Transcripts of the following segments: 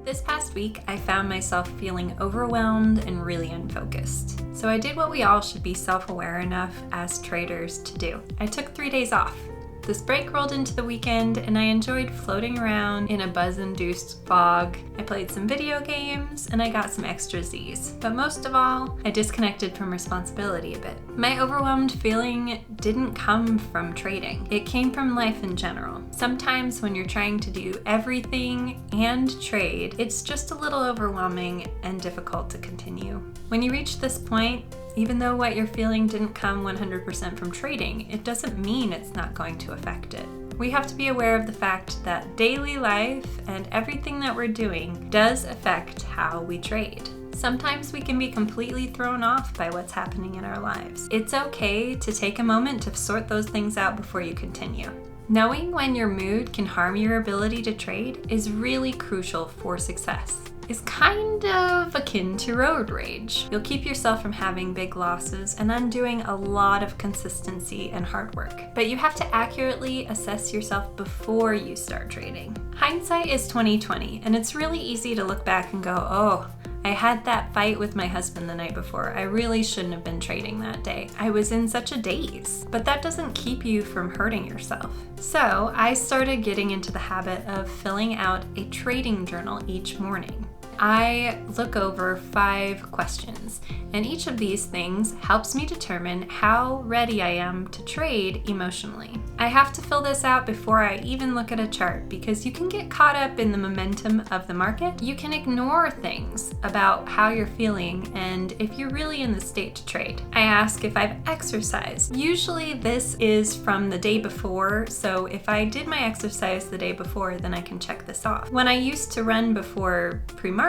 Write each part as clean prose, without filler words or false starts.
This past week, I found myself feeling overwhelmed and really unfocused. So I did what we all should be self-aware enough as traders to do. I took 3 days off. This break rolled into the weekend and I enjoyed floating around in a buzz-induced fog. I played some video games and I got some extra Z's. But most of all, I disconnected from responsibility a bit. My overwhelmed feeling didn't come from trading. It came from life in general. Sometimes when you're trying to do everything and trade, it's just a little overwhelming and difficult to continue. When you reach this point, even though what you're feeling didn't come 100% from trading, it doesn't mean it's not going to affect it. We have to be aware of the fact that daily life and everything that we're doing does affect how we trade. Sometimes we can be completely thrown off by what's happening in our lives. It's okay to take a moment to sort those things out before you continue. Knowing when your mood can harm your ability to trade is really crucial for success. Is kind of akin to road rage. You'll keep yourself from having big losses and undoing a lot of consistency and hard work. But you have to accurately assess yourself before you start trading. Hindsight is 20/20, and it's really easy to look back and go, oh, I had that fight with my husband the night before. I really shouldn't have been trading that day. I was in such a daze. But that doesn't keep you from hurting yourself. So I started getting into the habit of filling out a trading journal each morning. I look over 5 questions, and each of these things helps me determine how ready I am to trade emotionally. I have to fill this out before I even look at a chart because you can get caught up in the momentum of the market. You can ignore things about how you're feeling and if you're really in the state to trade. I ask if I've exercised. Usually this is from the day before, so if I did my exercise the day before, then I can check this off. When I used to run before pre-market,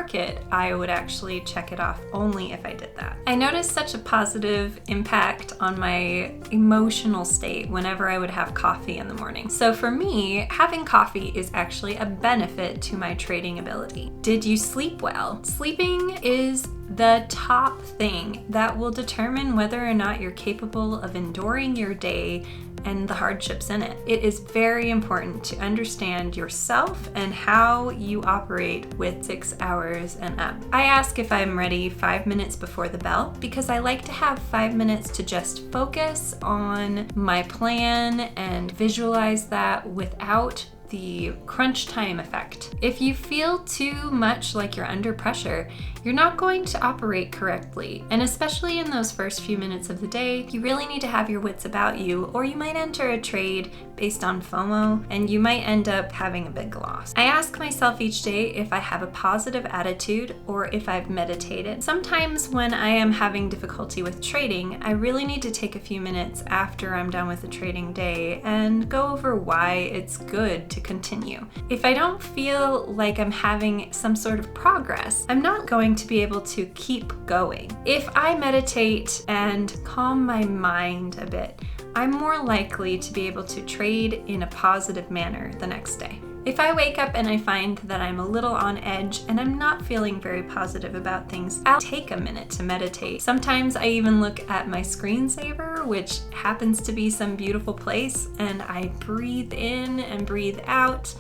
I would actually check it off only if I did that. I noticed such a positive impact on my emotional state whenever I would have coffee in the morning. So for me, having coffee is actually a benefit to my trading ability. Did you sleep well? Sleeping is the top thing that will determine whether or not you're capable of enduring your day and the hardships in it. It is very important to understand yourself and how you operate with 6 hours and up. I ask if I'm ready 5 minutes before the bell because I like to have 5 minutes to just focus on my plan and visualize that without the crunch time effect. If you feel too much like you're under pressure, you're not going to operate correctly. And especially in those first few minutes of the day, you really need to have your wits about you, or you might enter a trade based on FOMO and you might end up having a big loss. I ask myself each day if I have a positive attitude or if I've meditated. Sometimes when I am having difficulty with trading, I really need to take a few minutes after I'm done with the trading day and go over why it's good to continue. If I don't feel like I'm having some sort of progress, I'm not going to be able to keep going. If I meditate and calm my mind a bit, I'm more likely to be able to trade in a positive manner the next day. If I wake up and I find that I'm a little on edge and I'm not feeling very positive about things, I'll take a minute to meditate. Sometimes I even look at my screensaver, which happens to be some beautiful place, and I breathe in and breathe out,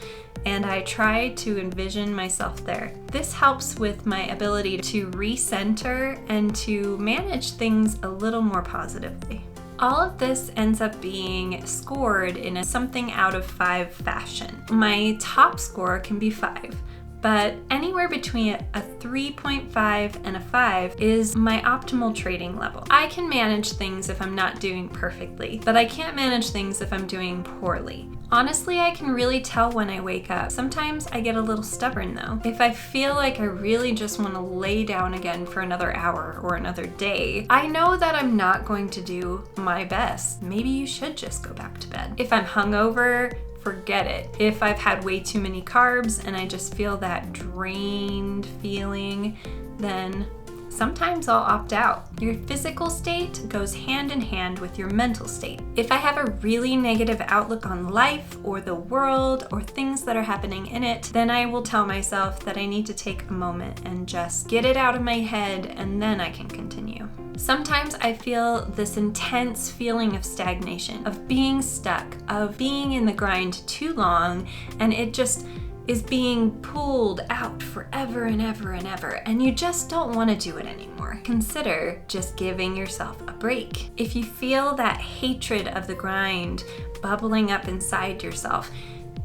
and I try to envision myself there. This helps with my ability to recenter and to manage things a little more positively. All of this ends up being scored in a something out of 5 fashion. My top score can be 5, but anywhere between a 3.5 and a 5 is my optimal trading level. I can manage things if I'm not doing perfectly, but I can't manage things if I'm doing poorly. Honestly, I can really tell when I wake up. Sometimes I get a little stubborn though. If I feel like I really just want to lay down again for another hour or another day, I know that I'm not going to do my best. Maybe you should just go back to bed. If I'm hungover, forget it. If I've had way too many carbs and I just feel that drained feeling, then sometimes I'll opt out. Your physical state goes hand in hand with your mental state. If I have a really negative outlook on life or the world or things that are happening in it, then I will tell myself that I need to take a moment and just get it out of my head, and then I can continue. Sometimes I feel this intense feeling of stagnation, of being stuck, of being in the grind too long, and it just is being pulled out forever and ever and ever, and you just don't want to do it anymore. Consider just giving yourself a break. If you feel that hatred of the grind bubbling up inside yourself,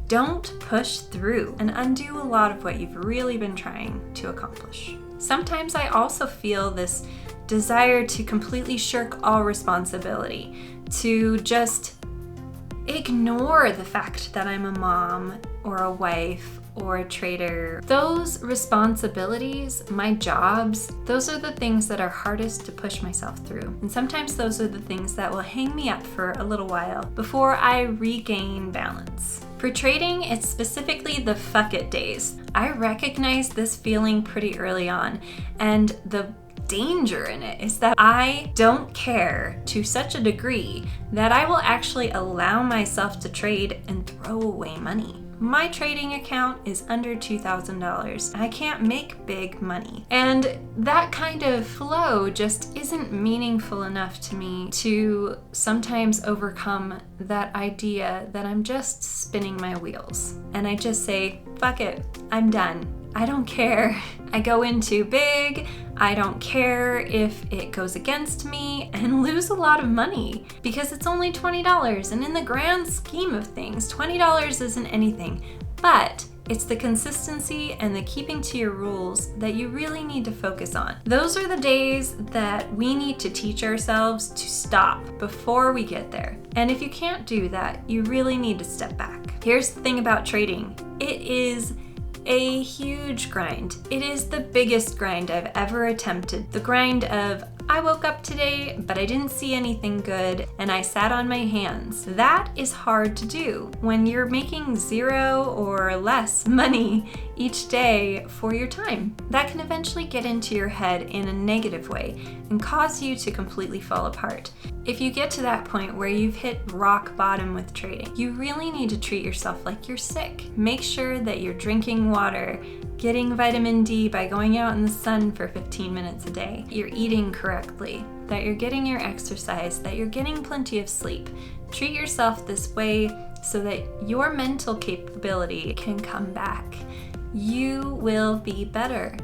don't push through and undo a lot of what you've really been trying to accomplish. Sometimes I also feel this desire to completely shirk all responsibility, to just ignore the fact that I'm a mom or a wife or a trader. Those responsibilities, my jobs, those are the things that are hardest to push myself through. And sometimes those are the things that will hang me up for a little while before I regain balance. For trading, it's specifically the fuck it days. I recognized this feeling pretty early on, and the danger in it is that I don't care to such a degree that I will actually allow myself to trade and throw away money. My trading account is under $2,000. I can't make big money. And that kind of flow just isn't meaningful enough to me to sometimes overcome that idea that I'm just spinning my wheels. And I just say, fuck it, I'm done. I don't care. I go in too big. I don't care if it goes against me and lose a lot of money because it's only $20. And in the grand scheme of things, $20 isn't anything, but it's the consistency and the keeping to your rules that you really need to focus on. Those are the days that we need to teach ourselves to stop before we get there. And if you can't do that, you really need to step back. Here's the thing about trading. It is a huge grind. It is the biggest grind I've ever attempted. The grind of, I woke up today, but I didn't see anything good, and I sat on my hands. That is hard to do when you're making zero or less money each day for your time. That can eventually get into your head in a negative way and cause you to completely fall apart. If you get to that point where you've hit rock bottom with trading, you really need to treat yourself like you're sick. Make sure that you're drinking water, getting vitamin D by going out in the sun for 15 minutes a day, you're eating correctly, that you're getting your exercise, that you're getting plenty of sleep. Treat yourself this way so that your mental capability can come back. You will be better,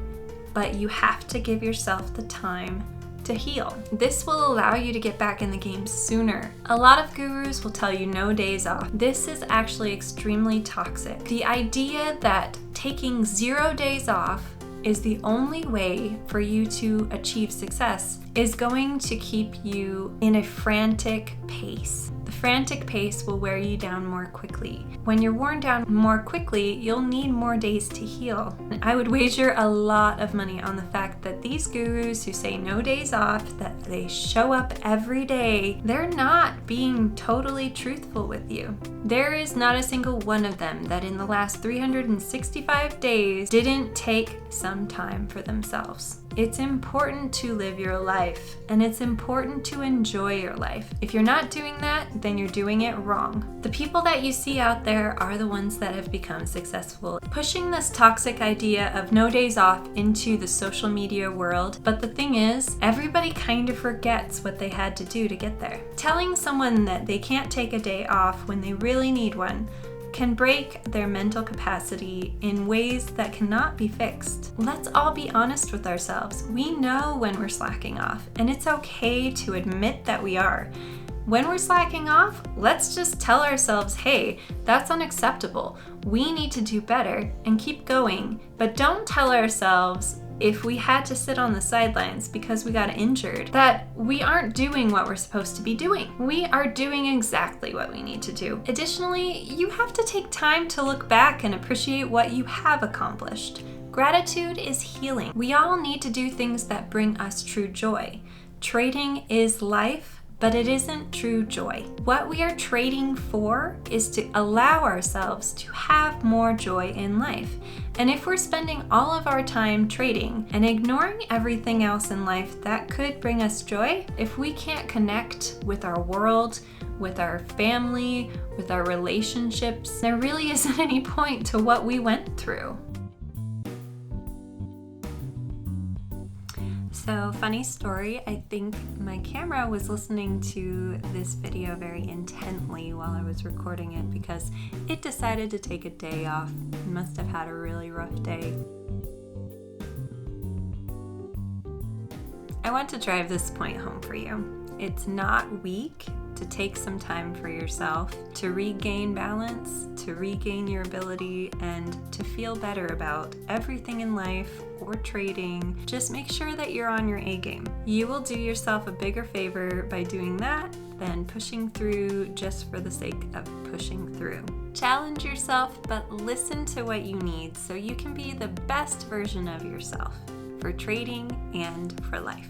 but you have to give yourself the time to heal. This will allow you to get back in the game sooner. A lot of gurus will tell you no days off. This is actually extremely toxic. The idea that taking 0 days off is the only way for you to achieve success is going to keep you in a frantic pace. The frantic pace will wear you down more quickly. When you're worn down more quickly, you'll need more days to heal. And I would wager a lot of money on the fact that these gurus who say no days off, that they show up every day, they're not being totally truthful with you. There is not a single one of them that in the last 365 days didn't take some time for themselves. It's important to live your life, and it's important to enjoy your life. If you're not doing that, then you're doing it wrong. The people that you see out there are the ones that have become successful. Pushing this toxic idea of no days off into the social media world, but the thing is, everybody kind of forgets what they had to do to get there. Telling someone that they can't take a day off when they really need one can break their mental capacity in ways that cannot be fixed. Let's all be honest with ourselves. We know when we're slacking off, and it's okay to admit that we are. When we're slacking off, let's just tell ourselves, hey, that's unacceptable. We need to do better and keep going. But don't tell ourselves, if we had to sit on the sidelines because we got injured, that we aren't doing what we're supposed to be doing. We are doing exactly what we need to do. Additionally, you have to take time to look back and appreciate what you have accomplished. Gratitude is healing. We all need to do things that bring us true joy. Trading is life, but it isn't true joy. What we are trading for is to allow ourselves to have more joy in life. And if we're spending all of our time trading and ignoring everything else in life that could bring us joy, if we can't connect with our world, with our family, with our relationships, there really isn't any point to what we went through. So, funny story, I think my camera was listening to this video very intently while I was recording it because it decided to take a day off. It must have had a really rough day. I want to drive this point home for you. It's not weak to take some time for yourself, to regain balance, to regain your ability, and to feel better about everything in life or trading. Just make sure that you're on your A game. You will do yourself a bigger favor by doing that than pushing through just for the sake of pushing through. Challenge yourself, but listen to what you need so you can be the best version of yourself for trading and for life.